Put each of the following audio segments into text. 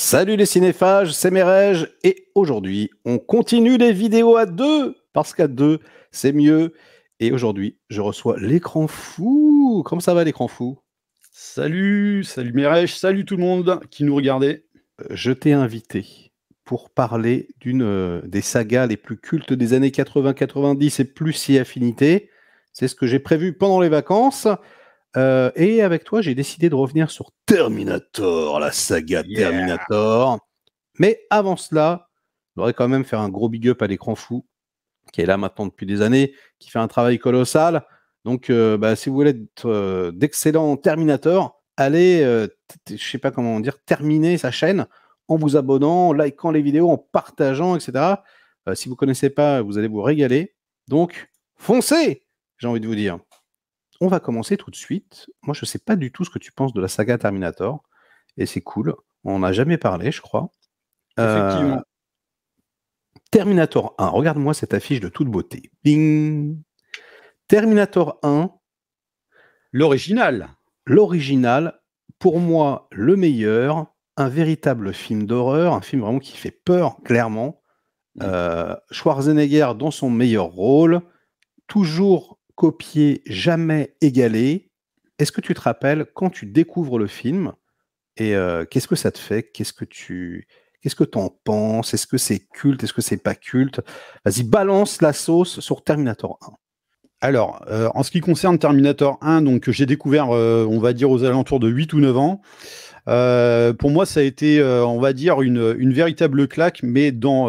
Salut les cinéphages, c'est Merej et aujourd'hui on continue les vidéos à deux parce qu'à deux c'est mieux. Et aujourd'hui je reçois l'écran fou. Comment ça va l'écran fou? Salut, salut Merech, salut tout le monde qui nous regardait. Je t'ai invité pour parler d'une des sagas les plus cultes des années 80-90 et plus si affinité. C'est ce que j'ai prévu pendant les vacances. Et avec toi j'ai décidé de revenir sur Terminator, la saga Yeah. Terminator. Mais avant cela, je voudrais quand même faire un gros big up à l'écran fou, qui est là maintenant depuis des années, qui fait un travail colossal. Donc, si vous voulez être d'excellents Terminator, allez, je sais pas comment dire, terminer sa chaîne en vous abonnant, en likant les vidéos, en partageant, etc. Si vous connaissez pas, vous allez vous régaler. Donc, foncez, j'ai envie de vous dire. On va commencer tout de suite. Moi, je sais pas du tout ce que tu penses de la saga Terminator, et c'est cool. On n'a jamais parlé, je crois. Euh, Effectivement, Terminator 1, regarde-moi cette affiche de toute beauté. Bing. Terminator 1, l'original. l'original, pour moi, le meilleur, un véritable film d'horreur, un film vraiment qui fait peur, clairement. Mm. Schwarzenegger dans son meilleur rôle, toujours copié, jamais égalé. Est-ce que tu te rappelles quand tu découvres le film et qu'est-ce que ça te fait? Qu'est-ce que t'en penses? Est-ce que c'est culte? Est-ce que c'est pas culte? Vas-y, balance la sauce sur Terminator 1. Alors, en ce qui concerne Terminator 1, donc que j'ai découvert, on va dire aux alentours de 8 ou 9 ans, pour moi ça a été, on va dire, une véritable claque, mais dans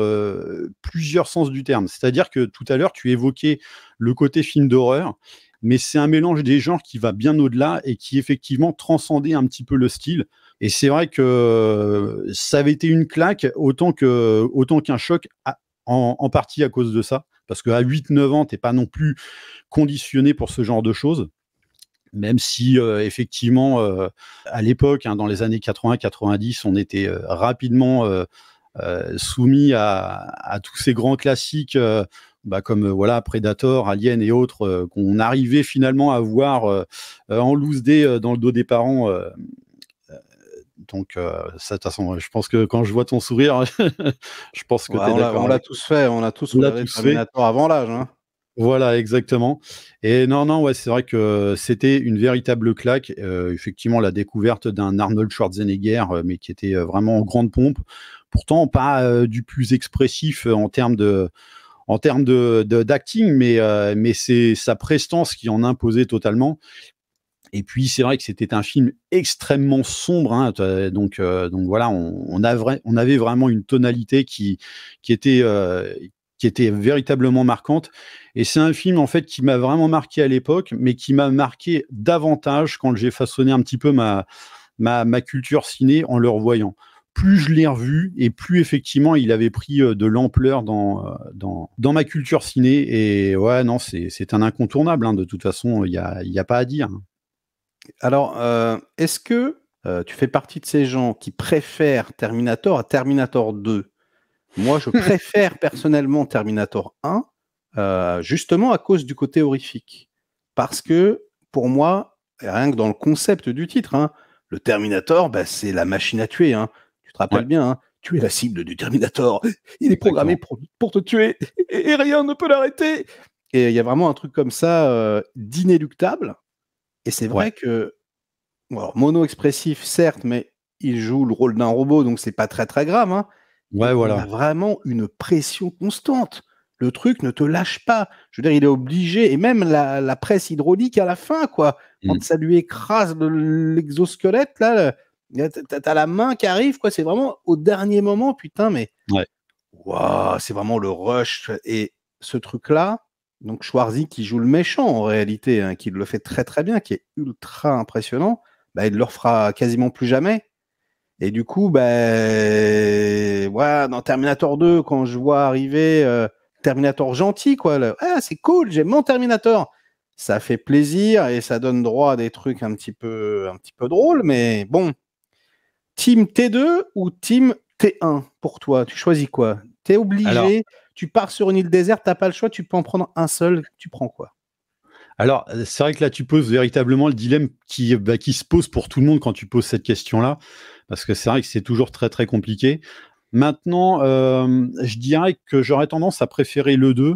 plusieurs sens du terme. C'est-à-dire que tout à l'heure, tu évoquais le côté film d'horreur, mais c'est un mélange des genres qui va bien au-delà et qui effectivement transcendait un petit peu le style. Et c'est vrai que ça avait été une claque autant qu'un choc, en partie à cause de ça. Parce qu'à 8-9 ans, t'es pas non plus conditionné pour ce genre de choses. Même si effectivement, à l'époque, hein, dans les années 80-90, on était rapidement soumis à tous ces grands classiques, comme voilà Predator, Alien et autres, qu'on arrivait finalement à voir en loose day dans le dos des parents. Donc, ça, de toute façon, je pense que quand je vois ton sourire, je pense que Ouais, tu es d'accord on l'a avec. tous fait, on a tous On l'a regardé tous fait. Terminator avant l'âge, hein. Voilà, exactement. Et non, non, ouais, c'est vrai que c'était une véritable claque. Effectivement, la découverte d'un Arnold Schwarzenegger, mais qui était vraiment en grande pompe. Pourtant, pas du plus expressif d'acting, mais c'est sa prestance qui en imposait totalement. Et puis, c'est vrai que c'était un film extrêmement sombre, hein, donc voilà, on avait vraiment une tonalité qui était véritablement marquante. Et c'est un film, en fait, qui m'a vraiment marqué à l'époque, mais qui m'a marqué davantage quand j'ai façonné un petit peu ma culture ciné en le revoyant. Plus je l'ai revu, et plus effectivement il avait pris de l'ampleur dans ma culture ciné. Et ouais, non, c'est un incontournable, hein, de toute façon, il y a pas à dire. Alors, est-ce que tu fais partie de ces gens qui préfèrent Terminator à Terminator 2? Moi, je préfère personnellement Terminator 1, justement à cause du côté horrifique. Parce que, pour moi, rien que dans le concept du titre, hein, le Terminator, bah, c'est la machine à tuer, hein. Tu te rappelles Ouais, bien, hein, tu es la cible du Terminator. Il est programmé exactement. pour te tuer et rien ne peut l'arrêter. Et il y a vraiment un truc comme ça d'inéluctable. Et c'est Ouais, vrai que, bon, alors, mono-expressif, certes, mais il joue le rôle d'un robot, donc c'est pas très très grave, hein. ouais, Et on voilà. a vraiment une pression constante. Le truc ne te lâche pas. Je veux dire, il est obligé, et même la presse hydraulique à la fin, quoi. Quand Mm. ça lui écrase l'exosquelette, là, t'as la main qui arrive, quoi. C'est vraiment au dernier moment, putain, mais Ouais. waouh, c'est vraiment le rush. Et ce truc-là, donc Schwarzy qui joue le méchant en réalité, hein, qui le fait très très bien, qui est ultra impressionnant, bah, il le refera quasiment plus jamais. Et du coup, ouais, dans Terminator 2, quand je vois arriver Terminator gentil, quoi, ah, c'est cool, j'aime mon Terminator. Ça fait plaisir et ça donne droit à des trucs un petit peu drôles, mais bon. Team T2 ou Team T1 pour toi? Tu choisis quoi? T'es Alors, obligé, tu pars sur une île déserte, t'as pas le choix, tu peux en prendre un seul, tu prends quoi? Alors, c'est vrai que là, tu poses véritablement le dilemme qui se pose pour tout le monde quand tu poses cette question-là, parce que c'est vrai que c'est toujours très, très compliqué. Maintenant, je dirais que j'aurais tendance à préférer le 2,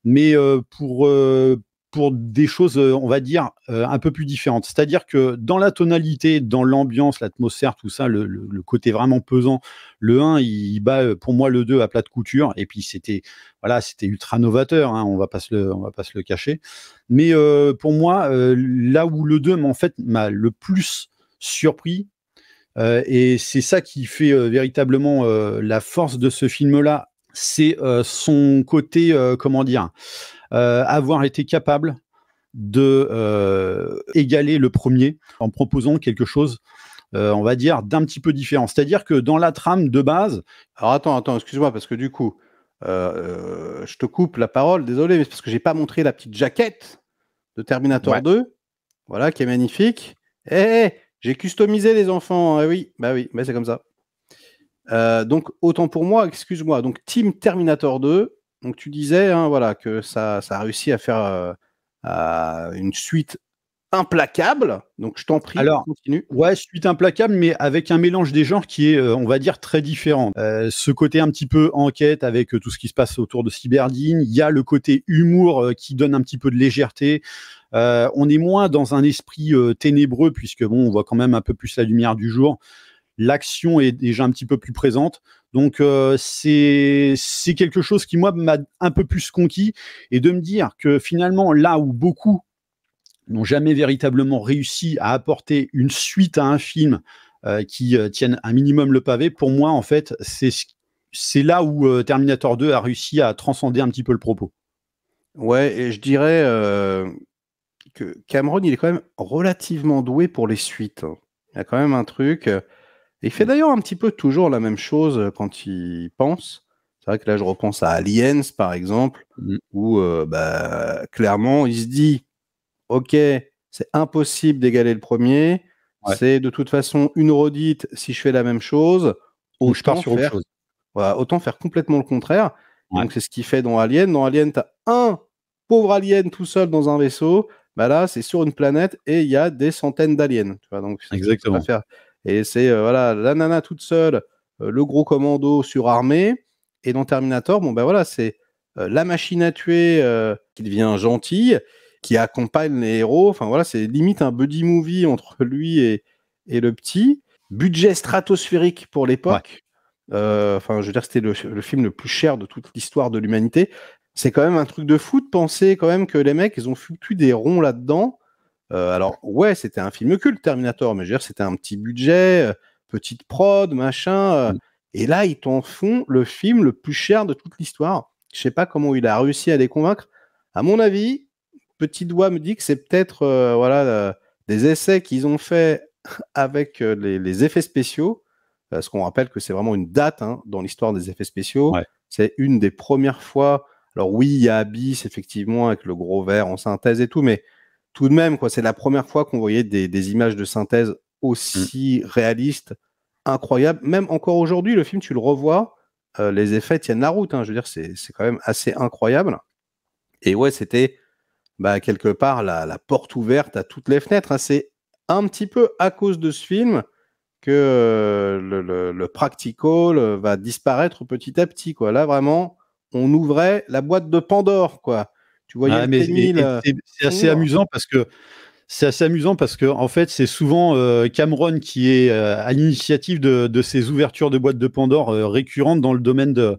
mais pour des choses, on va dire, un peu plus différentes. C'est-à-dire que dans la tonalité, dans l'ambiance, l'atmosphère, tout ça, le côté vraiment pesant, le 1, il bat, pour moi, le 2 à plat de couture et puis voilà, c'était ultra novateur, hein, on va pas se le cacher. Mais pour moi, là où le 2 m'a le plus surpris, et c'est ça qui fait véritablement la force de ce film-là, c'est son côté, comment dire, avoir été capable de égaler le premier en proposant quelque chose, on va dire, d'un petit peu différent. C'est-à-dire que dans la trame de base. Alors attends, excuse-moi, parce que du coup, je te coupe la parole, désolé, mais c'est parce que j'ai pas montré la petite jaquette de Terminator Ouais. 2, voilà, qui est magnifique. J'ai customisé les enfants, oui, bah c'est comme ça. Donc autant pour moi, excuse-moi, donc Team Terminator 2, donc tu disais, hein, voilà, que ça a réussi à faire une suite implacable, donc je t'en prie, Alors, continue. ouais, suite implacable, mais avec un mélange des genres qui est, on va dire, très différent. Ce côté un petit peu enquête avec tout ce qui se passe autour de Cyberdine. Il y a le côté humour qui donne un petit peu de légèreté. On est moins dans un esprit ténébreux, puisque bon, on voit quand même un peu plus la lumière du jour. L'action est déjà un petit peu plus présente. Donc, c'est quelque chose qui, moi, m'a un peu plus conquis. Et de me dire que finalement, là où beaucoup n'ont jamais véritablement réussi à apporter une suite à un film qui tienne un minimum le pavé, pour moi, en fait, c'est là où Terminator 2 a réussi à transcender un petit peu le propos. Ouais, et je dirais que Cameron, il est quand même relativement doué pour les suites, hein. Il y a quand même un truc. Il fait d'ailleurs un petit peu toujours la même chose quand il pense. C'est vrai que là, je repense à Aliens, par exemple, Mm. où clairement, il se dit, OK, c'est impossible d'égaler le premier. Ouais. C'est de toute façon une redite si je fais la même chose. Donc, je pars Autant sur autre faire, chose. voilà, autant faire complètement le contraire. Et Ouais. donc, c'est ce qu'il fait dans Alien. Dans Alien, tu as un pauvre alien tout seul dans un vaisseau. Bah là, c'est sur une planète et il y a des centaines d'aliens. Tu vois, donc, ça va Exactement. faire. Et c'est voilà, la nana toute seule, le gros commando surarmé. Et dans Terminator, bon, ben voilà, c'est la machine à tuer qui devient gentille, qui accompagne les héros. Enfin voilà, c'est limite un buddy movie entre lui et le petit. Budget stratosphérique pour Ouais. l'époque. Enfin, je veux dire, c'était le film le plus cher de toute l'histoire de l'humanité. C'est quand même un truc de fou de penser quand même que les mecs, ils ont foutu des ronds là-dedans. Alors, ouais, c'était un film culte, Terminator, mais je veux dire, c'était un petit budget, petite prod, machin. Mm. Et là, ils t'en font le film le plus cher de toute l'histoire. Je sais pas comment il a réussi à les convaincre. À mon avis, petit doigt me dit que c'est peut-être voilà, des essais qu'ils ont fait avec les effets spéciaux. Parce qu'on rappelle que c'est vraiment une date hein, dans l'histoire des effets spéciaux. Ouais. C'est une des premières fois. Alors oui, il y a Abyss, effectivement, avec le gros verre en synthèse et tout, mais tout de même, quoi, c'est la première fois qu'on voyait des images de synthèse Mm. aussi réalistes, incroyables. Même encore aujourd'hui, le film, tu le revois, les effets tiennent la route. Hein, je veux dire, c'est quand même assez incroyable. Et ouais, c'était bah, quelque part la porte ouverte à toutes les fenêtres. Hein. C'est un petit peu à cause de ce film que le practical va disparaître petit à petit. Quoi. Là, vraiment, on ouvrait la boîte de Pandore. Quoi. Tu voyais Ouais, le mais T-1000 c'est assez fondre. amusant parce que en fait, c'est souvent Cameron qui est à l'initiative de ces ouvertures de boîtes de Pandore récurrentes dans le domaine de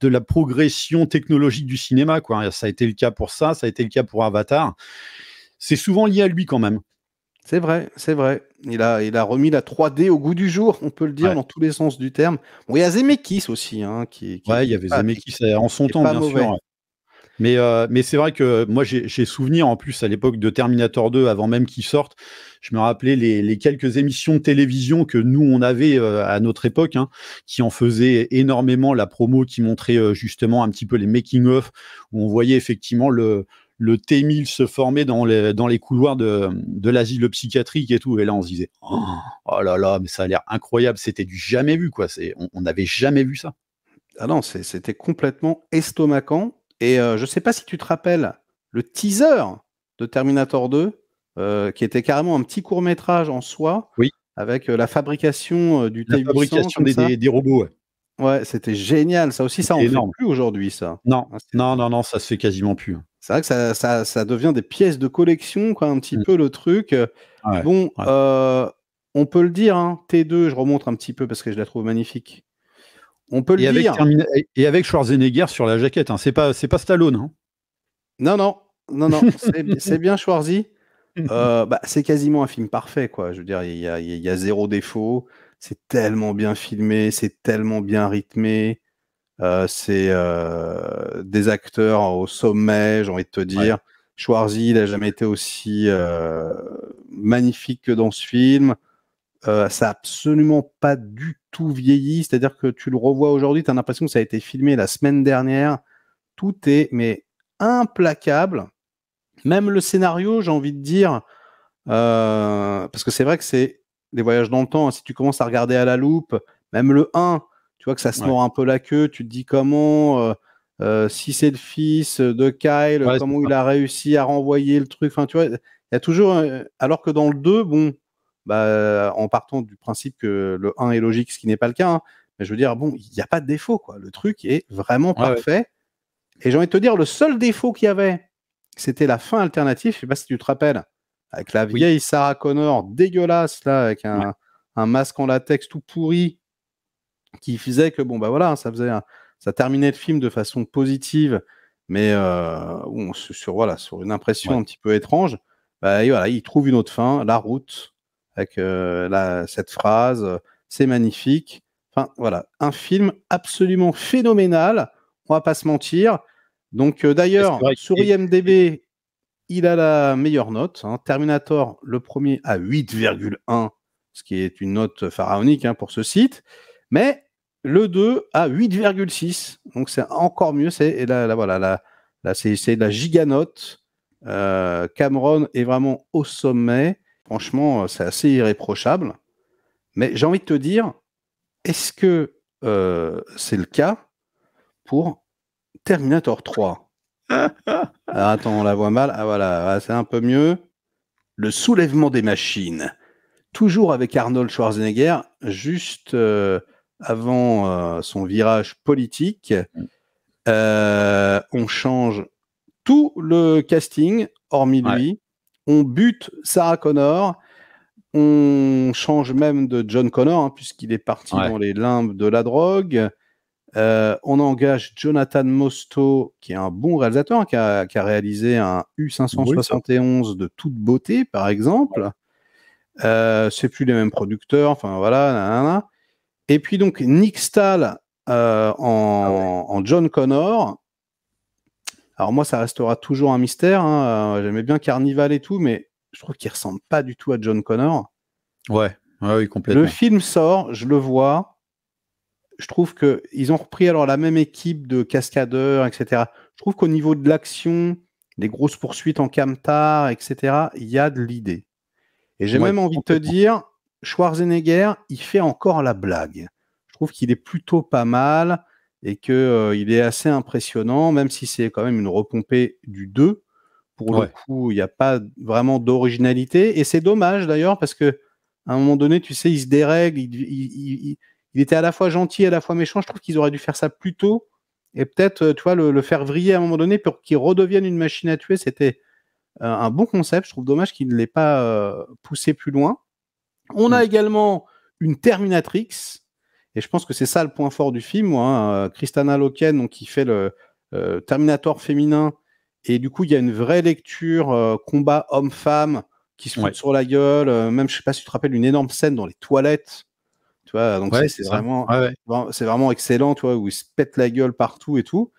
la progression technologique du cinéma, quoi. Ça a été le cas pour ça a été le cas pour Avatar. C'est souvent lié à lui quand même. C'est vrai, c'est vrai. Il a remis la 3D au goût du jour, on peut le dire Ouais, dans tous les sens du terme. Bon, il y a Zemeckis aussi, hein, ouais, il y qui est avait pas, Zemeckis en son qui est temps, pas bien sûr. mauvais. Ouais. Mais c'est vrai que moi, j'ai souvenir, en plus, à l'époque de Terminator 2, avant même qu'il sorte, je me rappelais les quelques émissions de télévision que nous, on avait à notre époque, hein, qui en faisaient énormément la promo, qui montrait justement un petit peu les making-of, où on voyait effectivement le T-1000 se former dans les couloirs de l'asile psychiatrique et tout. Et là, on se disait, oh là là, mais ça a l'air incroyable, c'était du jamais vu, quoi. On n'avait jamais vu ça. Ah non, c'était complètement estomacant. Et je sais pas si tu te rappelles, le teaser de Terminator 2, qui était carrément un petit court-métrage en soi, Oui, avec la fabrication du la T800, fabrication comme ça. des robots, ouais. Ouais, c'était génial. Ça aussi, ça, on C'était ne fait énorme. plus aujourd'hui, ça. Non, Hein, non, non, non, ça se fait quasiment plus. c'est vrai que ça devient des pièces de collection, quoi, un petit Mmh. peu le truc. Ouais, Bon, ouais. on peut le dire, hein, T2, je remonte un petit peu parce que je la trouve magnifique. On peut le dire. Et avec Schwarzenegger sur la jaquette, hein. C'est pas Stallone, hein. Non, non, non, non, c'est bien Schwarzy. Bah, c'est quasiment un film parfait, quoi. Je veux dire, il y a zéro défaut. C'est tellement bien filmé, c'est tellement bien rythmé. C'est des acteurs au sommet, j'ai envie de te Ouais, dire. Schwarzy, il n'a jamais été aussi magnifique que dans ce film. Ça n'a absolument pas du tout vieilli. C'est-à-dire que tu le revois aujourd'hui, tu as l'impression que ça a été filmé la semaine dernière. Tout est mais implacable. Même le scénario, j'ai envie de dire, parce que c'est vrai que c'est des voyages dans le temps. Hein. Si tu commences à regarder à la loupe, même le 1, tu vois que ça se ouais. mord un peu la queue. Tu te dis comment, si c'est le fils de Kyle, Ouais, c'est comment ça. il a réussi à renvoyer le truc. Enfin, tu vois, il y a toujours. Alors que dans le 2, bon, bah, en partant du principe que le 1 est logique, ce qui n'est pas le cas, hein, mais je veux dire, bon, il n'y a pas de défaut, quoi. Le truc est vraiment Ouais, ouais. parfait. Et j'ai envie de te dire, le seul défaut qu'il y avait, c'était la fin alternative. Je sais pas si tu te rappelles, avec la Oui. vieille Sarah Connor dégueulasse, là, avec Ouais. un masque en latex tout pourri, qui faisait que, bon, bah voilà, ça terminait le film de façon positive, mais bon, voilà, sur une impression Ouais. un petit peu étrange. Bah, et voilà, il trouve une autre fin, la route, avec cette phrase, c'est magnifique. Enfin, voilà, un film absolument phénoménal, on va pas se mentir. Donc, Ouais, c'est d'ailleurs, vrai. sur IMDb, il a la meilleure note. Hein. Terminator, le premier, à 8,1, ce qui est une note pharaonique, hein, pour ce site. Mais le 2 à 8,6. Donc c'est encore mieux. C'est la giganote. Cameron est vraiment au sommet. Franchement, c'est assez irréprochable. Mais j'ai envie de te dire, est-ce que c'est le cas pour Terminator 3? Alors attends, on la voit mal. Ah voilà, c'est un peu mieux. Le soulèvement des machines. Toujours avec Arnold Schwarzenegger, juste avant son virage politique. On change tout le casting, hormis Ouais, lui. On bute Sarah Connor. On change même de John Connor, hein, puisqu'il est parti ouais, dans les limbes de la drogue. On engage Jonathan Mostow, qui est un bon réalisateur, hein, qui a réalisé un oui, ça. U571 de toute beauté, par exemple. C'est plus les mêmes producteurs, enfin voilà. Nanana. Et puis donc Nick Stahl Ah ouais. en John Connor. Alors moi, ça restera toujours un mystère. Hein. J'aimais bien Carnival et tout, mais je trouve qu'il ressemble pas du tout à John Connor. Ouais, ouais, oui, Le complètement. film sort, je le vois. Je trouve que ils ont repris alors la même équipe de cascadeurs, etc. Je trouve qu'au niveau de l'action, les grosses poursuites en camtar, etc., il y a de l'idée. Et j'ai Ouais, même envie de te complètement. dire, Schwarzenegger, il fait encore la blague. Je trouve qu'il est plutôt pas mal et que il est assez impressionnant, même si c'est quand même une repompée du 2. Pour le Ouais, coup, il n'y a pas vraiment d'originalité. Et c'est dommage d'ailleurs, parce que à un moment donné, tu sais, il se dérègle, il était à la fois gentil et à la fois méchant. Je trouve qu'ils auraient dû faire ça plus tôt et peut-être, tu vois, le faire vriller à un moment donné pour qu'il redevienne une machine à tuer. C'était un bon concept. Je trouve dommage qu'il ne l'ait pas poussé plus loin. On a mmh, également une Terminatrix, et je pense que c'est ça le point fort du film. Moi, hein. Kristanna Loken, donc, qui fait le Terminator féminin, et du coup, il y a une vraie lecture combat homme-femme qui se foutent ouais. sur la gueule. Même, je sais pas si tu te rappelles, une énorme scène dans les toilettes. Tu vois, donc Ouais, c'est ça. Ouais, ouais. c'est vraiment excellent, tu vois, où ils se pètent la gueule partout et tout.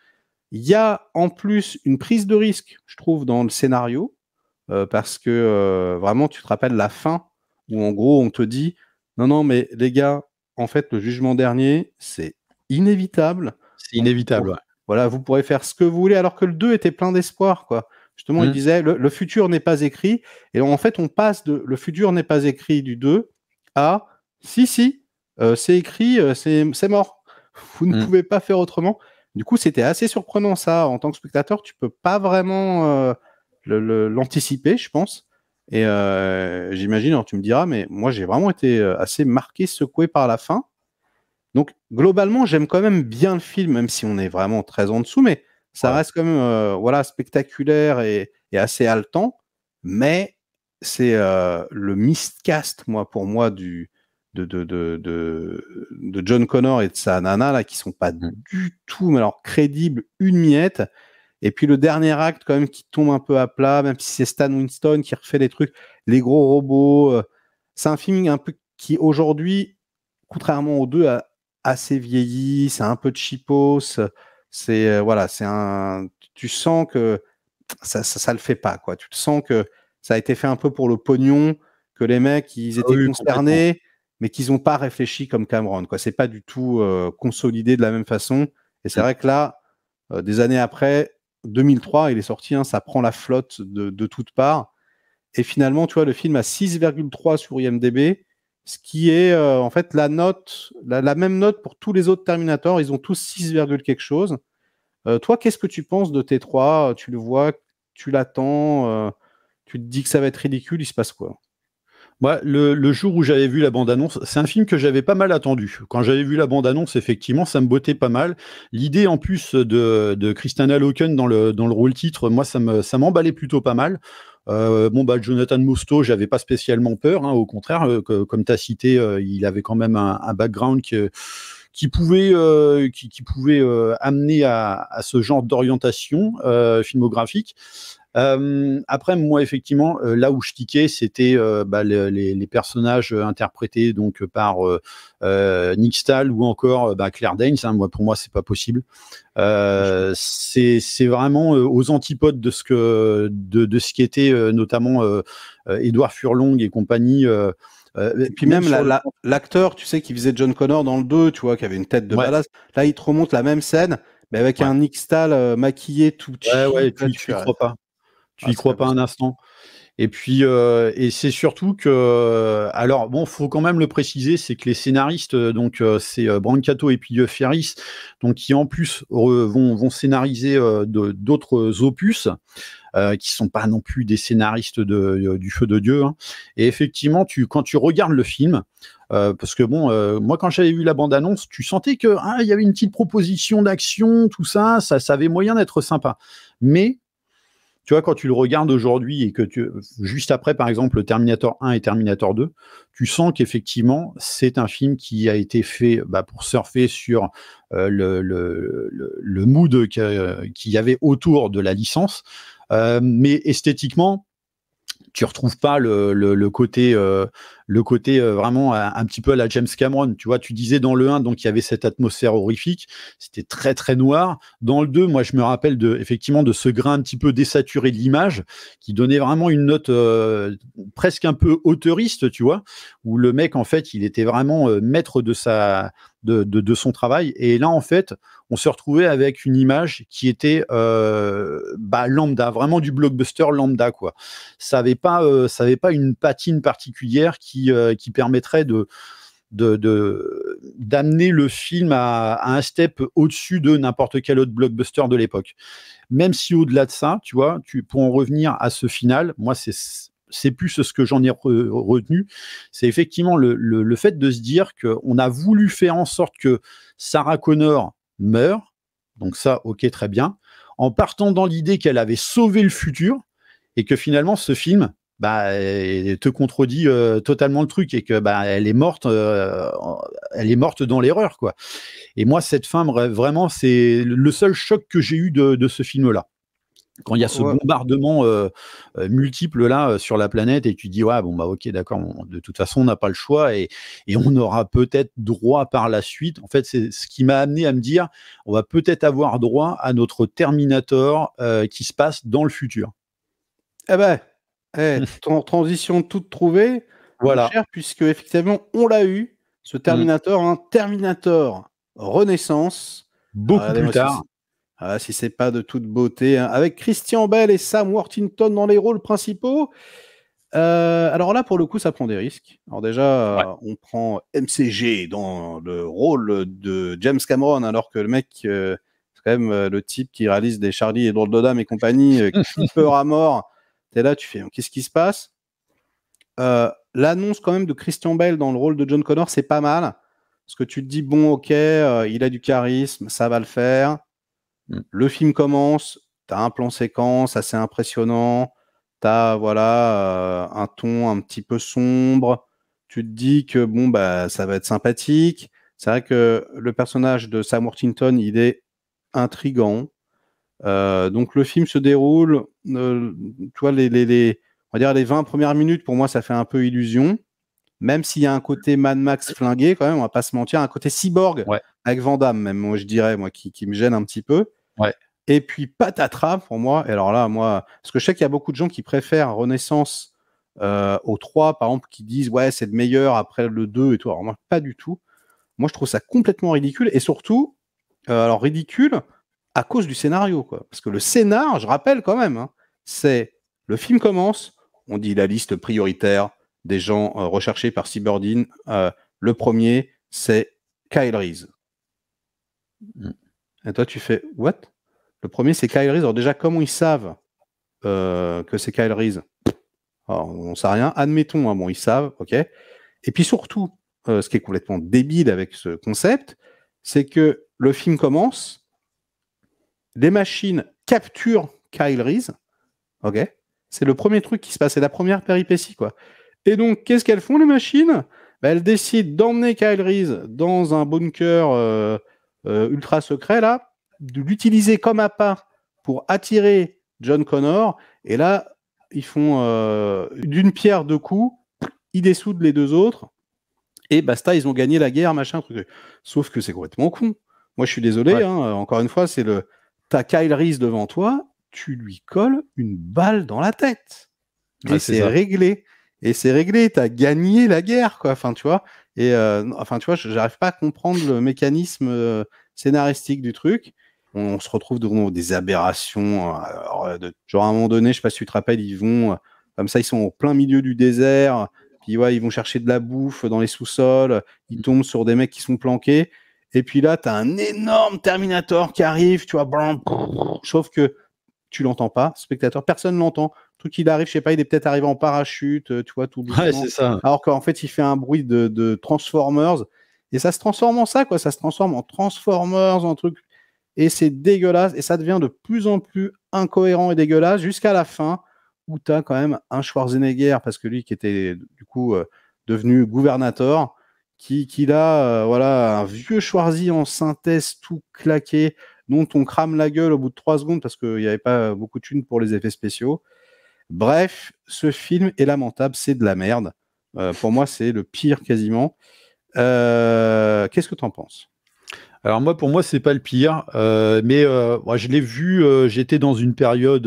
Il y a en plus une prise de risque, je trouve, dans le scénario, parce que vraiment, tu te rappelles la fin où en gros, on te dit non, non, mais les gars, en fait, le jugement dernier, c'est inévitable. C'est Donc, inévitable, ouais. voilà, vous pourrez faire ce que vous voulez, alors que le 2 était plein d'espoir, quoi. Justement, il Mmh. disait le futur n'est pas écrit. Et en fait, on passe de le futur n'est pas écrit du 2 à si, si, c'est écrit, c'est mort. Vous ne Mmh. pouvez pas faire autrement. Du coup, c'était assez surprenant ça. En tant que spectateur, tu peux pas vraiment l'anticiper, je pense. Et j'imagine, alors tu me diras, mais moi j'ai vraiment été assez marqué, secoué par la fin. Donc globalement, j'aime quand même bien le film, même si on est vraiment très en dessous, mais ça Ouais. reste quand même voilà, spectaculaire et assez haletant. Mais c'est le miscast, moi, pour moi, de John Connor et de sa nana, là, qui sont pas du tout, mais alors crédibles, une miette. Et puis le dernier acte, quand même, qui tombe un peu à plat, même si c'est Stan Winston qui refait les trucs, les gros robots. C'est un film un peu qui, aujourd'hui, contrairement aux deux, a assez vieilli. C'est un peu de cheapos. C'est voilà, c'est un. Tu sens que ça le fait pas, quoi. Tu te sens que ça a été fait un peu pour le pognon, que les mecs, ils Ah étaient oui, complètement. concernés, mais qu'ils n'ont pas réfléchi comme Cameron, quoi. C'est pas du tout consolidé de la même façon. Et c'est vrai que là, des années après, 2003, il est sorti, hein, ça prend la flotte de toutes parts. Et finalement, tu vois, le film a 6,3 sur IMDb, ce qui est en fait la note, la même note pour tous les autres Terminator. Ils ont tous 6, quelque chose. Toi, qu'est-ce que tu penses de T3? Tu le vois, tu l'attends, tu te dis que ça va être ridicule, il se passe quoi? Moi, le jour où j'avais vu la bande-annonce, c'est un film que j'avais pas mal attendu. Quand j'avais vu la bande-annonce, effectivement, ça me bottait pas mal. L'idée, en plus, de Christiana Loken dans le rôle titre, moi, ça m'emballait plutôt pas mal. Bon, bah, Jonathan Mostow, j'avais pas spécialement peur, hein, au contraire, comme tu as cité, il avait quand même un background qui pouvait, amener à ce genre d'orientation filmographique. Après, moi, effectivement, là où je tiquais, c'était bah, les personnages interprétés donc par Nick Stahl ou encore bah, Claire Danes. Hein, moi, pour moi, c'est pas possible. C'est vraiment aux antipodes de ce qui était notamment Édouard Furlong et compagnie. Et puis Même même sur le... l'acteur, tu sais, qui faisait John Connor dans le 2, tu vois, qui avait une tête de Ouais, badass. Là, il te remonte la même scène, mais avec ouais, un Nick Stahl maquillé tout cheap. ouais, Là, tu y crois pas. Tu Ah, y c'est pas crois pas un possible. instant. Et puis, et c'est surtout que, alors bon, faut quand même le préciser, c'est que les scénaristes, donc c'est Brancato et puis Ferris, donc qui en plus vont scénariser d'autres opus, qui sont pas non plus des scénaristes du feu de Dieu. Hein. Et effectivement, quand tu regardes le film, parce que bon, moi quand j'avais vu la bande-annonce, tu sentais que il y avait une petite proposition d'action, tout ça, ça avait moyen d'être sympa. Mais tu vois, quand tu le regardes aujourd'hui et que juste après, par exemple, Terminator 1 et Terminator 2, tu sens qu'effectivement, c'est un film qui a été fait bah, pour surfer sur le mood qu'il y avait autour de la licence. Mais esthétiquement, tu retrouves pas le côté vraiment un petit peu à la James Cameron. Tu vois, tu disais dans le 1, donc il y avait cette atmosphère horrifique, c'était très très noir. Dans le 2, moi je me rappelle effectivement de ce grain un petit peu désaturé de l'image qui donnait vraiment une note presque un peu auteuriste, tu vois, où le mec en fait il était vraiment maître de son travail. Et là en fait, on se retrouvait avec une image qui était bah, lambda, vraiment du blockbuster lambda quoi. Ça avait pas une patine particulière qui permettrait d'amener le film à un step au-dessus de n'importe quel autre blockbuster de l'époque. Même si au-delà de ça, tu vois, pour en revenir à ce final, moi c'est plus ce que j'en ai retenu, c'est effectivement le fait de se dire qu'on a voulu faire en sorte que Sarah Connor meure, donc ça, ok, très bien, en partant dans l'idée qu'elle avait sauvé le futur, et que finalement ce film bah, te contredit totalement le truc et que bah, elle est morte dans l'erreur quoi. Et moi cette fin vraiment c'est le seul choc que j'ai eu de ce film là. Quand il y a ce Ouais. bombardement multiple là sur la planète et tu dis ouais bon bah ok d'accord de toute façon on n'a pas le choix et on aura peut-être droit par la suite. En fait c'est ce qui m'a amené à me dire on va peut-être avoir droit à notre Terminator qui se passe dans le futur. Eh ben, transition toute trouvée, mon Voilà. cher, puisque effectivement, on l'a eu, ce Mmh. Terminator, hein, Terminator Renaissance. Beaucoup plus Regardez-moi tard. si c'est pas de toute beauté, hein, avec Christian Bale et Sam Worthington dans les rôles principaux. Alors là, pour le coup, ça prend des risques. Alors Ouais. déjà, on prend MCG dans le rôle de James Cameron, alors que le mec, C'est quand même le type qui réalise des Charlie et Drôle de Dame et compagnie, clipper à mort. T'es là, tu fais, qu'est-ce qui se passe? L'annonce quand même de Christian Bale dans le rôle de John Connor, c'est pas mal. Parce que tu te dis, bon, ok, il a du charisme, ça va le faire. Le film commence, t'as un plan séquence assez impressionnant, t'as voilà, un ton un petit peu sombre. Tu te dis que bon, bah, ça va être sympathique. C'est vrai que le personnage de Sam Worthington, il est intriguant. Donc le film se déroule, tu vois, on va dire les 20 premières minutes, pour moi, ça fait un peu illusion. Même s'il y a un côté Mad Max flingué, quand même, on va pas se mentir, un côté cyborg avec Van Damme, même, moi, je dirais, moi, qui me gêne un petit peu. Ouais. Et puis patatras pour moi. Et alors là, moi, parce que je sais qu'il y a beaucoup de gens qui préfèrent Renaissance au 3, par exemple, qui disent ouais, c'est le meilleur après le 2 et tout. Alors moi, pas du tout. Moi, je trouve ça complètement ridicule. Et surtout, alors ridicule à cause du scénario, quoi. Parce que le scénar, je rappelle quand même, hein, c'est le film commence, on dit la liste prioritaire des gens recherchés par Cyberdyne. Le premier, c'est Kyle Reese. Et toi, tu fais what? Le premier, c'est Kyle Reese. Alors déjà, comment ils savent que c'est Kyle Reese? Alors, on ne sait rien. Admettons, hein, bon, ils savent, ok. Et puis surtout, ce qui est complètement débile avec ce concept, c'est que le film commence, les machines capturent Kyle Reese, ok. C'est le premier truc qui se passe, c'est la première péripétie, quoi. Et donc, qu'est-ce qu'elles font, les machines? Bah, elles décident d'emmener Kyle Reese dans un bunker ultra secret, là, de l'utiliser comme appât pour attirer John Connor. Et là, ils font d'une pierre deux coups, ils dessoudent les deux autres, et basta, ils ont gagné la guerre, machin, truc. Sauf que c'est complètement con. Moi, je suis désolé, hein, encore une fois, t'as Kyle Reese devant toi, tu lui colles une balle dans la tête. Et c'est réglé. Et c'est réglé, t'as gagné la guerre, quoi. Enfin, tu vois. Et enfin, tu vois, j'arrive pas à comprendre le mécanisme scénaristique du truc. On se retrouve devant des aberrations. Genre, à un moment donné, je sais pas si tu te rappelles, ils vont, comme ça, ils sont au plein milieu du désert. Puis, ouais, ils vont chercher de la bouffe dans les sous-sols. Ils tombent sur des mecs qui sont planqués. Et puis là, t'as un énorme Terminator qui arrive, tu vois. Sauf que tu l'entends pas, spectateur, personne l'entend. Truc, il arrive, je sais pas, il est peut-être arrivé en parachute, tu vois, tout doucement. Ouais, c'est ça. Alors qu'en fait, il fait un bruit de Transformers. Et ça se transforme en ça, quoi. Ça se transforme en Transformers, en truc. Et c'est dégueulasse. Et ça devient de plus en plus incohérent et dégueulasse jusqu'à la fin où tu as quand même un Schwarzenegger, parce que lui qui était du coup devenu gouvernateur, qui a voilà, un vieux Schwarzy en synthèse tout claqué, dont on crame la gueule au bout de 3 secondes parce qu'il n'y avait pas beaucoup de thunes pour les effets spéciaux. Bref, ce film est lamentable, c'est de la merde. Pour moi, c'est le pire quasiment. Qu'est-ce que tu en penses? Alors moi, pour moi, c'est pas le pire, mais moi, je l'ai vu. J'étais dans une période,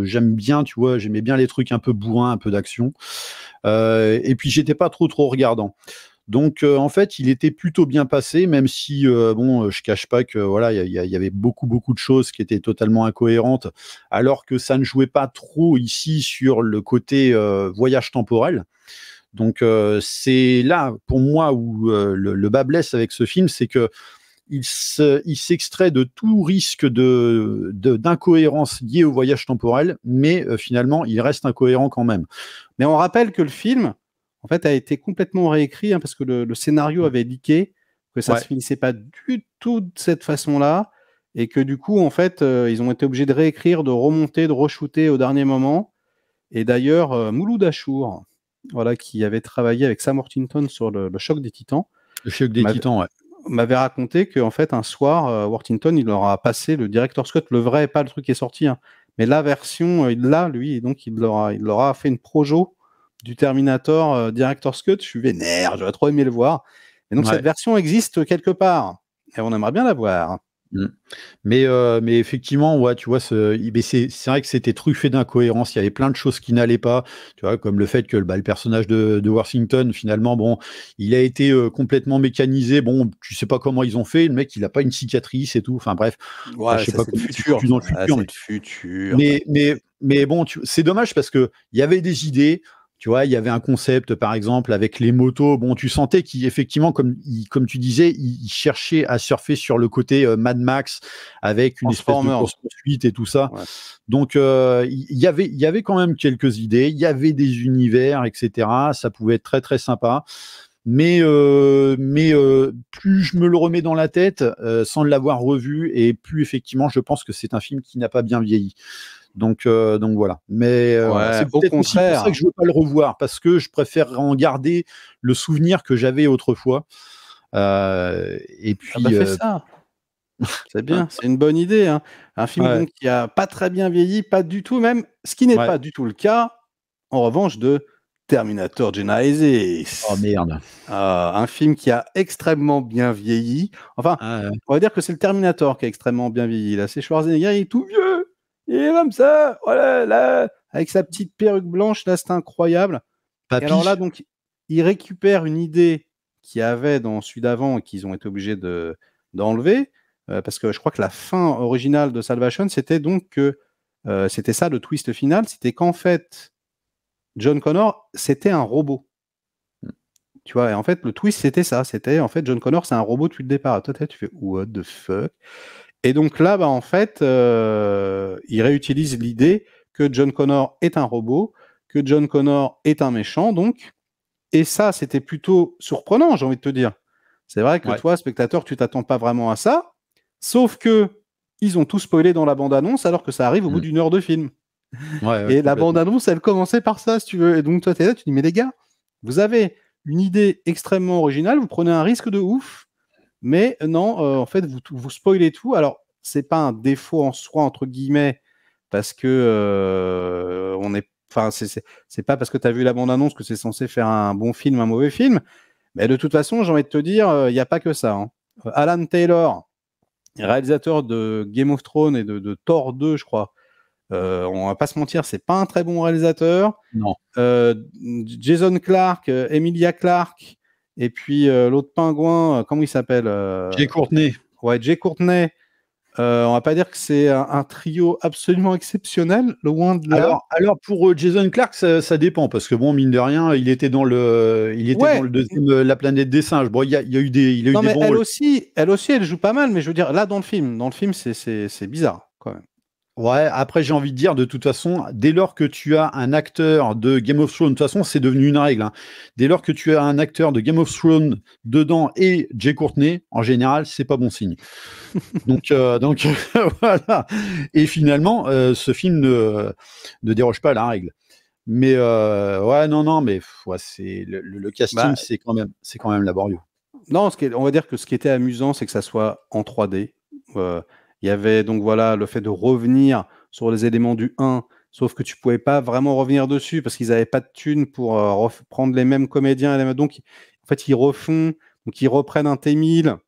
j'aime bien, tu vois, j'aimais bien les trucs un peu bourrins, un peu d'action, et puis j'étais pas trop regardant. Donc en fait, il était plutôt bien passé, même si bon, je cache pas que voilà, il y avait beaucoup de choses qui étaient totalement incohérentes, alors que ça ne jouait pas trop ici sur le côté voyage temporel. Donc c'est là pour moi où le bas blesse avec ce film, c'est que il s'extrait de tout risque d'incohérence liée au voyage temporel, mais finalement il reste incohérent quand même. Mais on rappelle que le film, en fait, a été complètement réécrit, hein, parce que le scénario avait leaké, que ça se finissait pas du tout de cette façon-là, et que du coup, en fait, ils ont été obligés de réécrire, de remonter, de re-shooter au dernier moment. Et d'ailleurs, Mouloud Achour, voilà, qui avait travaillé avec Sam Worthington sur le Choc des Titans. Le Choc des Titans, ouais. M'avait raconté qu'en fait, un soir, Worthington, il leur a passé le Director's Cut, le vrai, pas le truc qui est sorti, hein, mais la version, il l'a, lui, et donc il leur a fait une projo du Terminator Director's Cut. Je suis vénère, j'aurais trop aimé le voir. Et donc cette version existe quelque part, et on aimerait bien la voir. Mais effectivement, ouais, tu vois, c'est vrai que c'était truffé d'incohérences. Il y avait plein de choses qui n'allaient pas, tu vois, comme le fait que le personnage de Worthington, finalement, bon, il a été complètement mécanisé. Bon, tu sais pas comment ils ont fait. Le mec, il a pas une cicatrice et tout. Enfin bref, ouais, je sais pas comment c'est le futur. Dans le futur, c'est le futur. Mais bon, c'est dommage parce que il y avait des idées. Tu vois, il y avait un concept, par exemple, avec les motos. Bon, tu sentais qu'effectivement, comme tu disais, il cherchait à surfer sur le côté Mad Max avec une espèce de Transformers. course-poursuite et tout ça. Ouais. Donc, il y avait quand même quelques idées. Il y avait des univers, etc. Ça pouvait être très, très sympa. Mais plus je me le remets dans la tête, sans l'avoir revu, et plus effectivement, je pense que c'est un film qui n'a pas bien vieilli. Donc voilà. Mais voilà. Ouais, C'est au peut-être aussi pour ça contraire. que je veux pas le revoir, parce que je préfère en garder le souvenir que j'avais autrefois. Et Ah bah puis, fais ça. C'est bien, c'est une bonne idée, hein. Un film ouais, donc qui a pas très bien vieilli, pas du tout même, ce qui n'est ouais. pas du tout le cas, en revanche, de Terminator Oh Genisys. merde. Un film qui a extrêmement bien vieilli. Enfin, Ah, ouais. on va dire que c'est le Terminator qui a extrêmement bien vieilli. Là, c'est Schwarzenegger, il est tout vieux. Il est comme ça, voilà, là, avec sa petite perruque blanche, là, c'est incroyable. Et alors là, Papy. donc, il récupère une idée qu'il y avait dans celui d'avant et qu'ils ont été obligés d'enlever, parce que je crois que la fin originale de Salvation, c'était donc que c'était ça le twist final, c'était qu'en fait, John Connor, c'était un robot. Tu vois, et en fait, le twist, c'était ça. C'était, en fait, John Connor, c'est un robot depuis le départ. Et toi, tu fais, what the fuck? Et donc là, bah, en fait, il réutilise l'idée que John Connor est un robot, que John Connor est un méchant, donc. Et ça, c'était plutôt surprenant, j'ai envie de te dire. C'est vrai que Ouais. toi, spectateur, tu t'attends pas vraiment à ça. Sauf que ils ont tout spoilé dans la bande-annonce, alors que ça arrive au bout Mm. d'une heure de film. Ouais, ouais, Et la complètement. bande-annonce, elle commençait par ça, si tu veux. Et donc, toi, tu es là, tu dis, mais les gars, vous avez une idée extrêmement originale, vous prenez un risque de ouf, mais non, en fait, vous spoilez tout. Alors, c'est pas un défaut en soi, entre guillemets, parce que on est. Enfin, c'est pas parce que tu as vu la bande-annonce que c'est censé faire un bon film, un mauvais film. Mais de toute façon, j'ai envie de te dire, il n'y a pas que ça, hein. Alan Taylor, réalisateur de Game of Thrones et de Thor 2, je crois. On va pas se mentir, c'est pas un très bon réalisateur. Non. Jason Clarke, Emilia Clarke, et puis l'autre pingouin, comment il s'appelle Jay Courtney. Ouais, Jay Courtney. On va pas dire que c'est un trio absolument exceptionnel, loin de là. Alors pour Jason Clarke, ça dépend, parce que bon, mine de rien, il était dans le Ouais. deuxième La planète des singes. Bon, il y a eu des Non, mais bons elle rôles. aussi, elle joue pas mal, mais je veux dire, là, dans le film, c'est bizarre, quand même. Ouais, après j'ai envie de dire, de toute façon, dès lors que tu as un acteur de Game of Thrones, de toute façon c'est devenu une règle, hein. Dès lors que tu as un acteur de Game of Thrones dedans et Jay Courtney, en général, c'est pas bon signe. Donc voilà. Et finalement, ce film ne déroge pas à la règle. Mais ouais, non, mais ouais, c'est le casting, Bah, c'est quand même laborieux. non, on va dire que ce qui était amusant, c'est que ça soit en 3D. Il y avait donc voilà le fait de revenir sur les éléments du 1, sauf que tu pouvais pas vraiment revenir dessus parce qu'ils n'avaient pas de thunes pour prendre les mêmes comédiens. Donc, en fait, ils refont, donc ils reprennent un T-1000,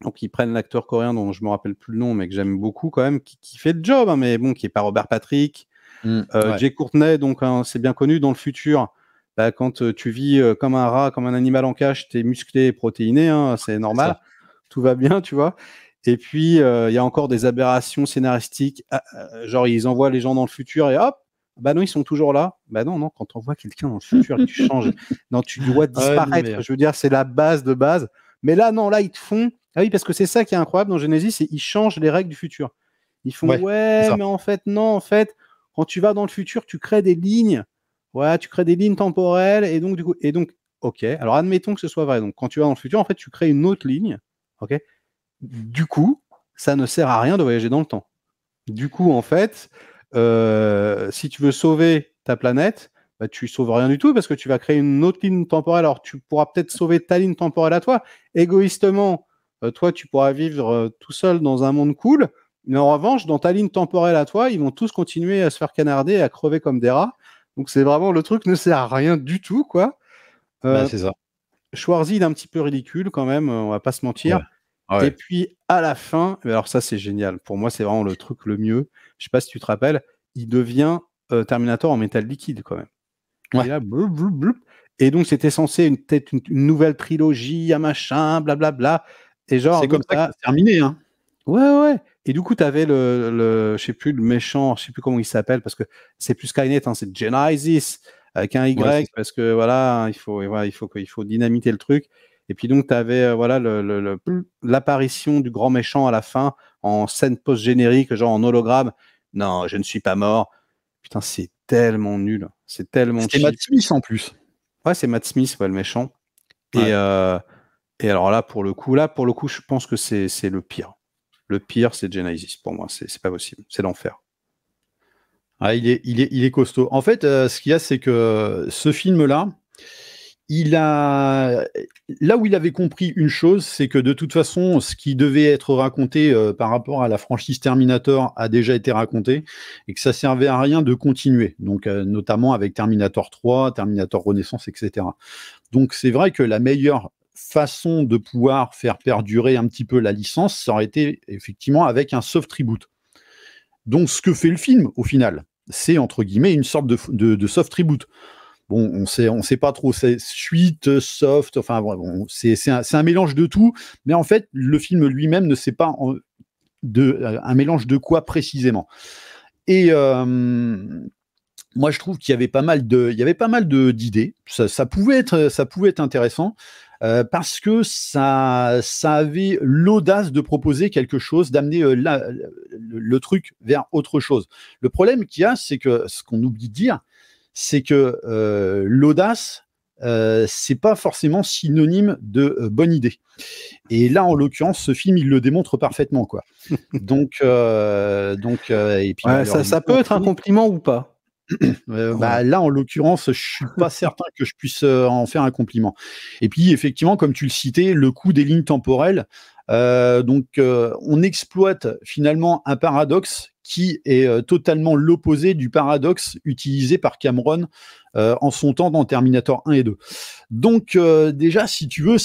donc ils prennent l'acteur coréen dont je me rappelle plus le nom, mais que j'aime beaucoup quand même, qui fait le job, hein, mais bon, qui est pas Robert Patrick. Ouais, Jay Courtney, donc hein, c'est bien connu dans le futur. Bah, quand tu vis comme un rat, comme un animal en cage, t'es musclé et protéiné, hein, c'est c'est ça. normal, tout va bien, tu vois. Et puis il y a encore des aberrations scénaristiques, genre ils envoient les gens dans le futur et hop, bah non, ils sont toujours là. Bah non, non, quand on voit quelqu'un dans le futur et que tu changes, non, tu le vois Ouais, non, disparaître. mais Je veux dire, c'est la base de base. Mais là, non, là, ils te font. Ah oui, parce que c'est ça qui est incroyable dans Genesis, c'est qu'ils changent les règles du futur. Ils font ouais, c'est ouais, ça. mais en fait, non, en fait, quand tu vas dans le futur, tu crées des lignes. Ouais, tu crées des lignes temporelles et donc, ok. Alors admettons que ce soit vrai. Donc quand tu vas dans le futur, en fait, tu crées une autre ligne. Ok. Du coup, ça ne sert à rien de voyager dans le temps. Du coup, en fait, si tu veux sauver ta planète, bah, tu sauves rien du tout parce que tu vas créer une autre ligne temporelle. Alors tu pourras peut-être sauver ta ligne temporelle à toi. Égoïstement, toi, tu pourras vivre tout seul dans un monde cool. Mais en revanche, dans ta ligne temporelle à toi, ils vont tous continuer à se faire canarder et à crever comme des rats. Donc c'est vraiment le truc ne sert à rien du tout, quoi. Bah, Euh, c'est ça. Schwarzy, il est un petit peu ridicule quand même, on va pas se mentir. Ouais. Et Ouais. puis à la fin, alors ça c'est génial. Pour moi, c'est vraiment le truc le mieux. Je sais pas si tu te rappelles, il devient Terminator en métal liquide quand même. Et Ouais. là, blub, blub, blub. Et donc c'était censé peut-être une nouvelle trilogie, un machin, blablabla. Et genre, C'est comme donc ça que ça s'est terminé, hein. ouais, ouais. Et du coup, tu avais je sais plus, le méchant, je sais plus comment il s'appelle, parce que c'est plus Skynet, hein, c'est Genesis, avec un Y, Ouais, parce que voilà, il faut dynamiter le truc. Et puis donc, tu avais voilà, l'apparition du grand méchant à la fin, en scène post-générique, genre en hologramme. Non, je ne suis pas mort. Putain, c'est tellement nul. C'est tellement c'était Matt cheap. Smith en plus. Ouais, c'est Matt Smith, ouais, le méchant. Et, Ouais. euh, et alors là, pour le coup, je pense que c'est le pire. Le pire, c'est Genesis pour moi. C'est pas possible. C'est l'enfer. Ah, il est costaud. En fait, ce qu'il y a, c'est que ce film-là, là où il avait compris une chose, c'est que de toute façon, ce qui devait être raconté par rapport à la franchise Terminator a déjà été raconté et que ça servait à rien de continuer. Donc, notamment avec Terminator 3, Terminator Renaissance, etc. Donc, c'est vrai que la meilleure façon de pouvoir faire perdurer un petit peu la licence, ça aurait été effectivement avec un soft reboot. Donc, ce que fait le film, au final, c'est entre guillemets une sorte de soft reboot. Bon, on sait pas trop, c'est suite, soft, enfin, bon, c'est un mélange de tout, mais en fait, le film lui-même ne sait pas un mélange de quoi précisément. Et moi, je trouve qu'il y avait pas mal d'idées. Ça pouvait être intéressant. Parce que ça avait l'audace de proposer quelque chose, d'amener le truc vers autre chose. Le problème qu'il y a, c'est que ce qu'on oublie de dire, c'est que l'audace, c'est pas forcément synonyme de bonne idée. Et là, en l'occurrence, ce film, il le démontre parfaitement, quoi. Donc, et puis, Ouais, alors, ça peut être un compliment ou pas. Voilà. là, en l'occurrence, je suis pas certain que je puisse en faire un compliment. Et puis, effectivement, comme tu le citais, le coût des lignes temporelles. On exploite finalement un paradoxe qui est totalement l'opposé du paradoxe utilisé par Cameron en son temps dans Terminator 1 et 2. Donc, déjà, si tu veux,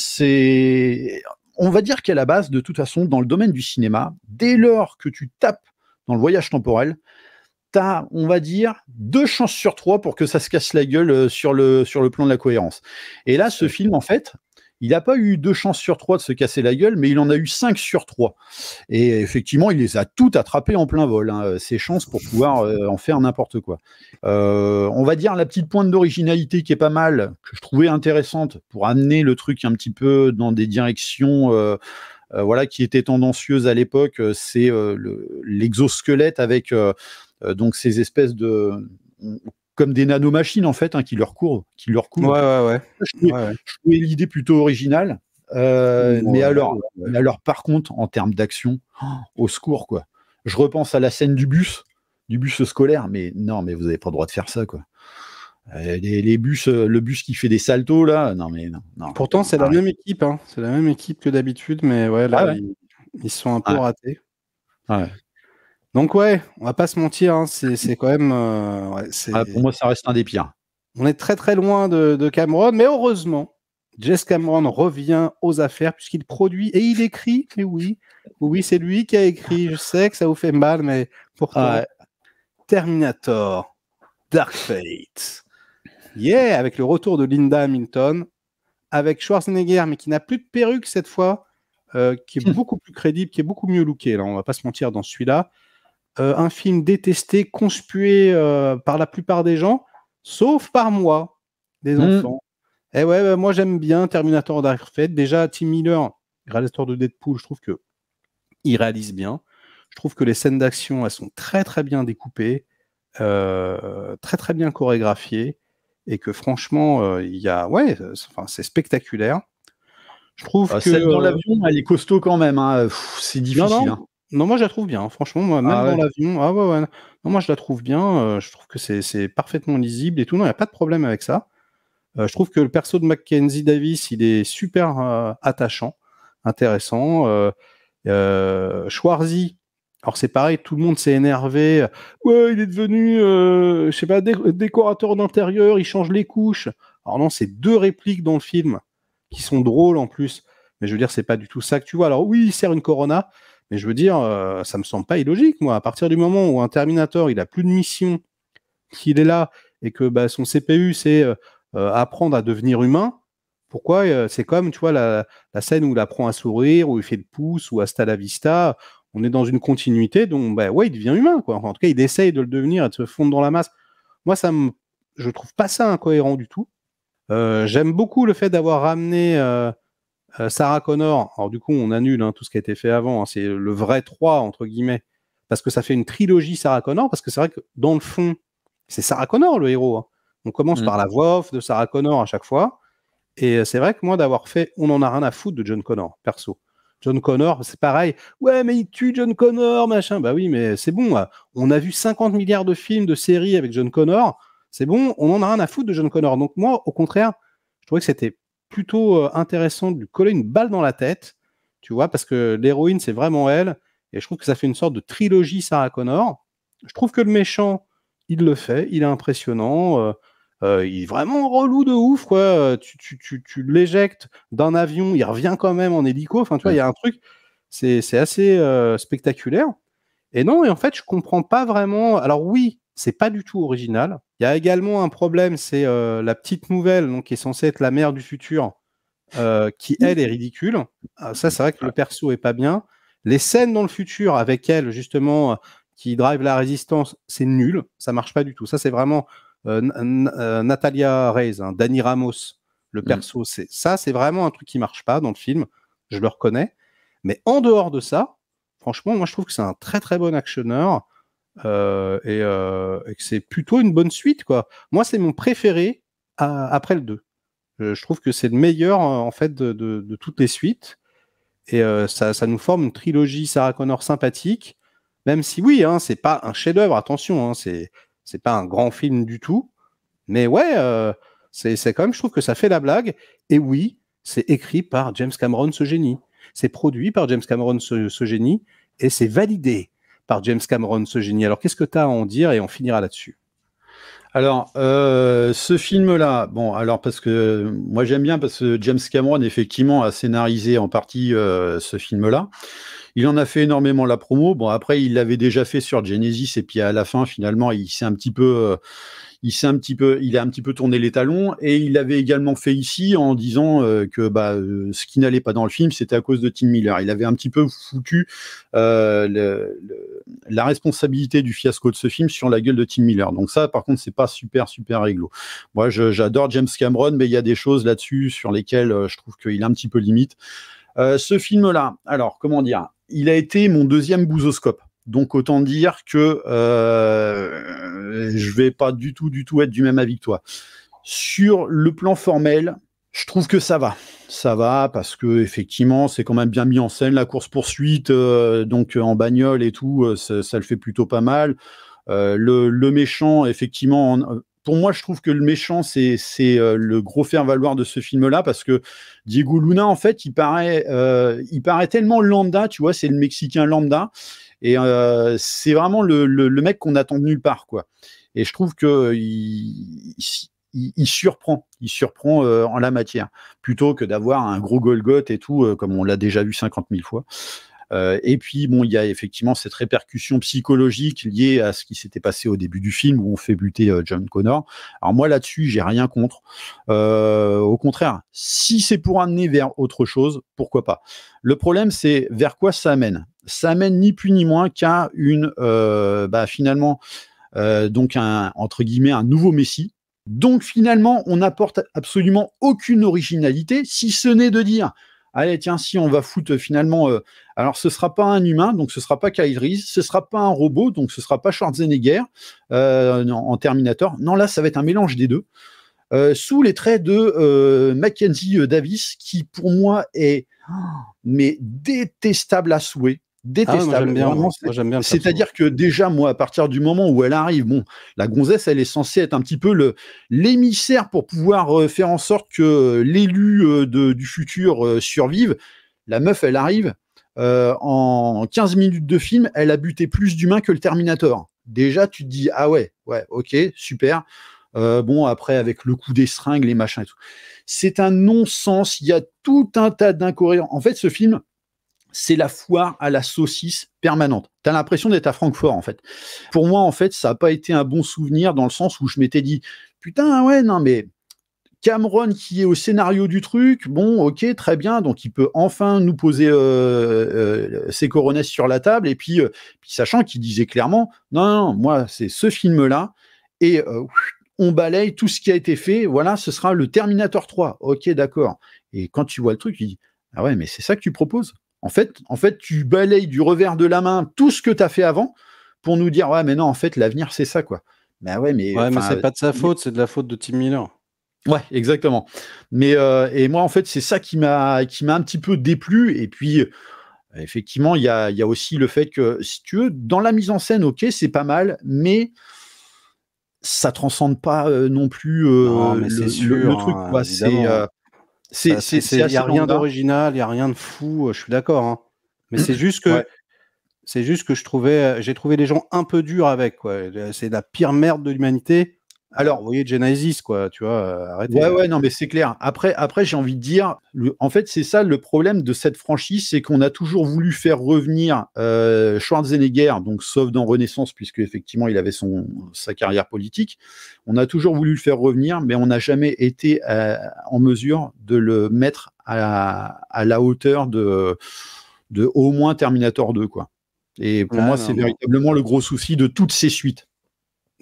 on va dire qu'à la base, de toute façon, dans le domaine du cinéma, dès lors que tu tapes dans le voyage temporel, t'as, on va dire, 2 chances sur 3 pour que ça se casse la gueule sur le plan de la cohérence. Et là, ce film, en fait, il n'a pas eu 2 chances sur 3 de se casser la gueule, mais il en a eu 5 sur 3. Et effectivement, il les a toutes attrapées en plein vol, hein, ces chances pour pouvoir en faire n'importe quoi. On va dire la petite pointe d'originalité qui est pas mal, que je trouvais intéressante pour amener le truc un petit peu dans des directions voilà, qui étaient tendancieuses à l'époque, c'est l'exosquelette avec donc ces espèces de comme des nanomachines en fait, hein, qui leur couvrent. Ouais, ouais, ouais. Je trouvais l'idée plutôt originale. Mais alors, Ouais. par contre, en termes d'action, au secours quoi. Je repense à la scène du bus scolaire, mais non, mais vous n'avez pas le droit de faire ça quoi. Les bus, le bus qui fait des saltos là, non mais non. Pourtant, c'est la même équipe, hein. C'est la même équipe que d'habitude, mais ouais, là, Ah ouais. ils sont un peu ratés. Ouais. Donc ouais, on va pas se mentir, hein, c'est quand même, Pour moi, ça reste un des pires. on est très très loin de Cameron, mais heureusement, Jess Cameron revient aux affaires puisqu'il produit et il écrit. Et oui, oui, c'est lui qui a écrit. Je sais que ça vous fait mal, mais pourtant, Terminator, Dark Fate, yeah, avec le retour de Linda Hamilton, avec Schwarzenegger, mais qui n'a plus de perruque cette fois, qui est beaucoup plus crédible, qui est beaucoup mieux looké. Là, on va pas se mentir dans celui-là. Un film détesté, conspué par la plupart des gens, sauf par moi, des enfants. Et ouais, moi j'aime bien Terminator Dark Fate. Déjà, Tim Miller, réalisateur de Deadpool, je trouve que il réalise bien. Je trouve que les scènes d'action, elles sont très très bien découpées, très très bien chorégraphiées, et que franchement, il y a, ouais, c'est spectaculaire. Je trouve que celle dans l'avion, elle est costaud quand même. Hein. C'est difficile. non, hein. non, moi je la trouve bien. Franchement, moi, même dans l'avion, ah ouais. Non, moi je la trouve bien. Je trouve que c'est parfaitement lisible et tout. Non, il n'y a pas de problème avec ça. Je trouve que le perso de Mackenzie Davis, il est super attachant, intéressant. Schwarzy, alors c'est pareil, tout le monde s'est énervé. Ouais, il est devenu, je sais pas, décorateur d'intérieur, il change les couches. Alors non, c'est 2 répliques dans le film qui sont drôles en plus. Mais je veux dire, c'est pas du tout ça que tu vois. Alors oui, il sert une Corona, mais je veux dire, ça me semble pas illogique, moi. À partir du moment où un Terminator, il a plus de mission, qu'il est là, et que son CPU, c'est apprendre à devenir humain, pourquoi c'est comme, tu vois, la scène où il apprend à sourire, où il fait le pouce, ou hasta la vista, on est dans une continuité, donc ouais, il devient humain, quoi. Enfin, en tout cas, il essaye de le devenir et de se fondre dans la masse. Moi, ça me je trouve pas ça incohérent du tout. J'aime beaucoup le fait d'avoir ramené Sarah Connor. Alors du coup, on annule tout ce qui a été fait avant. C'est le vrai 3, entre guillemets, parce que ça fait une trilogie Sarah Connor, parce que c'est vrai que dans le fond, c'est Sarah Connor le héros. On commence par la voix off de Sarah Connor à chaque fois. Et c'est vrai que moi, d'avoir fait, on en a rien à foutre de John Connor, perso. John Connor, c'est pareil. Ouais, mais il tue John Connor, machin. Bah oui, mais c'est bon. On a vu 50 milliards de films, de séries avec John Connor. C'est bon, on en a rien à foutre de John Connor. Donc moi, au contraire, je trouvais que c'était plutôt intéressant de lui coller une balle dans la tête, tu vois, parce que l'héroïne, c'est vraiment elle. Et je trouve que ça fait une sorte de trilogie Sarah Connor. Je trouve que le méchant, il le fait, il est impressionnant. Il est vraiment relou de ouf, quoi. Tu l'éjectes d'un avion, il revient quand même en hélico. Enfin, tu vois, il y a un truc, c'est assez spectaculaire. Et non, et en fait, je comprends pas vraiment. Alors oui, c'est pas du tout original. Il y a également un problème, c'est la petite nouvelle, donc qui est censée être la mère du futur, qui elle est ridicule. Ça, c'est vrai que le perso est pas bien. Les scènes dans le futur avec elle, justement, qui drive la résistance, c'est nul. Ça marche pas du tout. Ça, c'est vraiment Natalia Reyes, Dani Ramos, le perso. C'est vraiment un truc qui marche pas dans le film. Je le reconnais. Mais en dehors de ça, franchement, moi, je trouve que c'est un très très bon actionneur et que c'est plutôt une bonne suite, quoi. Moi, c'est mon préféré après le 2. Je trouve que c'est le meilleur, en fait, de toutes les suites. Et ça nous forme une trilogie Sarah Connor sympathique, même si oui, c'est pas un chef-d'œuvre, attention, c'est pas un grand film du tout. Mais ouais, c'est quand même, je trouve que ça fait la blague. Et oui, c'est écrit par James Cameron, ce génie. C'est produit par James Cameron, ce génie. Et c'est validé par James Cameron, ce génie. Alors, qu'est-ce que tu as à en dire? Et on finira là-dessus. Alors, ce film-là, bon, alors parce que moi j'aime bien parce que James Cameron effectivement a scénarisé en partie ce film-là. Il en a fait énormément la promo. Bon, après, il l'avait déjà fait sur Genesis et puis à la fin, finalement, il a un petit peu tourné les talons et il l'avait également fait ici en disant que ce qui n'allait pas dans le film, c'était à cause de Tim Miller. Il avait un petit peu foutu la responsabilité du fiasco de ce film sur la gueule de Tim Miller. Donc ça, par contre, c'est pas super réglo. Moi, j'adore James Cameron, mais il y a des choses là-dessus sur lesquelles je trouve qu'il est un petit peu limite. Ce film-là, alors, comment dire, il a été mon deuxième bousoscope. Donc, autant dire que je vais pas du tout être du même avis que toi. Sur le plan formel, je trouve que ça va. Ça va parce que effectivement, c'est quand même bien mis en scène la course-poursuite, donc en bagnole et tout, ça le fait plutôt pas mal. Le méchant, effectivement, pour moi, je trouve que le méchant, c'est le gros faire-valoir de ce film-là, parce que Diego Luna, en fait, il paraît tellement lambda, tu vois, c'est le Mexicain lambda, et c'est vraiment le mec qu'on attend de nulle part, quoi. Et je trouve que il surprend en la matière, plutôt que d'avoir un gros Golgoth et tout, comme on l'a déjà vu 50 000 fois. Et puis, bon, il y a effectivement cette répercussion psychologique liée à ce qui s'était passé au début du film où on fait buter John Connor. Alors moi, là-dessus, j'ai rien contre. Au contraire, si c'est pour amener vers autre chose, pourquoi pas. Le problème, c'est vers quoi ça amène. Ça amène ni plus ni moins qu'à finalement, donc entre guillemets, un nouveau Messie. Donc finalement, on n'apporte absolument aucune originalité, si ce n'est de dire allez, tiens, si on va foutre finalement. Alors, ce sera pas un humain, donc ce sera pas Kyle Reese, ce sera pas un robot, donc ce sera pas Schwarzenegger en Terminator. Non, là, ça va être un mélange des deux. Sous les traits de Mackenzie Davis, qui pour moi est mais détestable à souhait. Détestable. Moi, j'aime bien. C'est-à-dire que déjà, moi, à partir du moment où elle arrive, bon, la gonzesse, elle est censée être un petit peu l'émissaire pour pouvoir faire en sorte que l'élu du futur survive. La meuf, elle arrive, en 15 minutes de film, elle a buté plus d'humains que le Terminator. Déjà, tu te dis, ah ouais, ok, super. Bon, après, avec le coup des seringues, les machins et tout. C'est un non-sens. Il y a tout un tas d'incohérences. En fait, ce film, c'est la foire à la saucisse permanente. T'as l'impression d'être à Francfort, en fait. Pour moi, en fait, ça n'a pas été un bon souvenir dans le sens où je m'étais dit, putain, ouais, non, mais Cameron qui est au scénario du truc, bon, ok, très bien, donc il peut enfin nous poser ses coronesses sur la table, et puis sachant qu'il disait clairement, non, moi, c'est ce film-là, et on balaye tout ce qui a été fait, voilà, ce sera le Terminator 3. Ok, d'accord. Et quand tu vois le truc, tu dis, ah ouais, mais c'est ça que tu proposes. En fait, tu balayes du revers de la main tout ce que tu as fait avant pour nous dire, ouais, mais non, en fait, l'avenir, c'est ça, quoi. Ben ouais, mais c'est pas de sa faute, c'est de la faute de Tim Miller. Ouais, exactement. Mais et moi, en fait, c'est ça qui m'a un petit peu déplu. Et puis, effectivement, il y a aussi le fait que, si tu veux, dans la mise en scène, ok, c'est pas mal, mais ça transcende pas non plus Non, mais c'est sûr, le truc, hein, quoi. évidemment. C'est Il y a assez rien lambda. d'original, il y a rien de fou. Je suis d'accord, hein. Mais c'est juste Ouais. que j'ai trouvé les gens un peu durs avec, quoi. C'est la pire merde de l'humanité. Alors, Alors, vous voyez Genesis, quoi. Tu vois, arrêtez. ouais, non, mais c'est clair. Après, j'ai envie de dire, en fait, c'est ça le problème de cette franchise, c'est qu'on a toujours voulu faire revenir Schwarzenegger, donc sauf dans Renaissance, puisque effectivement il avait sa carrière politique. On a toujours voulu le faire revenir, mais on n'a jamais été en mesure de le mettre à la hauteur de au moins Terminator 2, quoi. Et pour moi, c'est Non, non. véritablement le gros souci de toutes ces suites.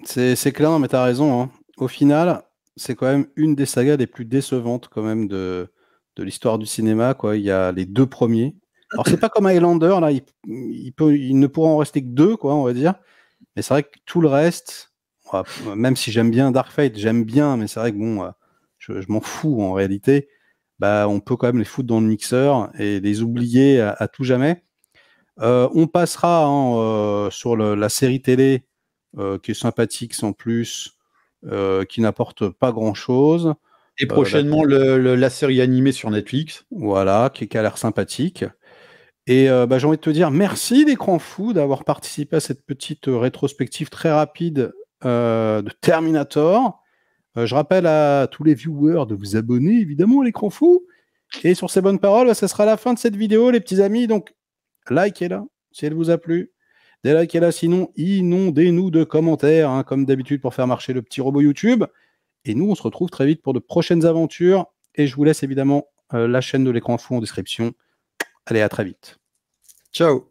C'est clair, mais t'as raison, hein. Au final, c'est quand même une des sagas les plus décevantes quand même de l'histoire du cinéma, quoi. Il y a les 2 premiers. Alors c'est pas comme Highlander, là, il ne pourra en rester que 2, quoi, on va dire. Mais c'est vrai que tout le reste, même si j'aime bien Dark Fate, j'aime bien, mais c'est vrai que bon, je m'en fous en réalité. Bah, on peut quand même les foutre dans le mixeur et les oublier à tout jamais. On passera, hein, sur la série télé, qui est sympathique sans plus, qui n'apporte pas grand-chose. Et La prochainement, la série animée sur Netflix. Voilà, qui a l'air sympathique. Et j'ai envie de te dire merci l'écran fou d'avoir participé à cette petite rétrospective très rapide de Terminator. Je rappelle à tous les viewers de vous abonner évidemment à l'écran fou. Et sur ces bonnes paroles, ça sera la fin de cette vidéo, les petits amis. Donc, likez-la si elle vous a plu. Délikez-la, sinon inondez-nous de commentaires, hein, comme d'habitude pour faire marcher le petit robot YouTube. Et nous, on se retrouve très vite pour de prochaines aventures. Et je vous laisse évidemment la chaîne de l'écran fou en description. Allez, à très vite. Ciao.